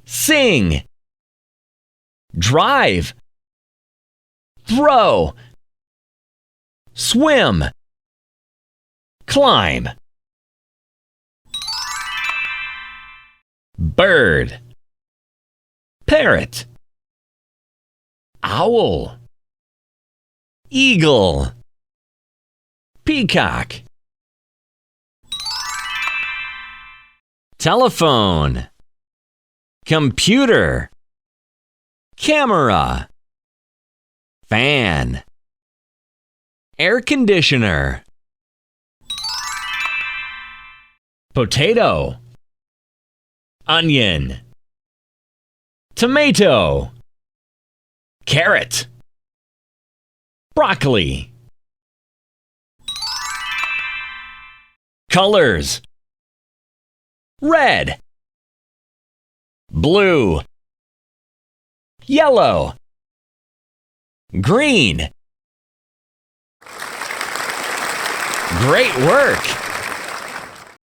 sing, drive, throw, swim, climb. Bird, parrot, owl, eagle, peacock. Telephone, computer, camera, fan, air conditioner, potato, onion, tomato, carrot, broccoli. Colors: red, blue, yellow, green. Great work!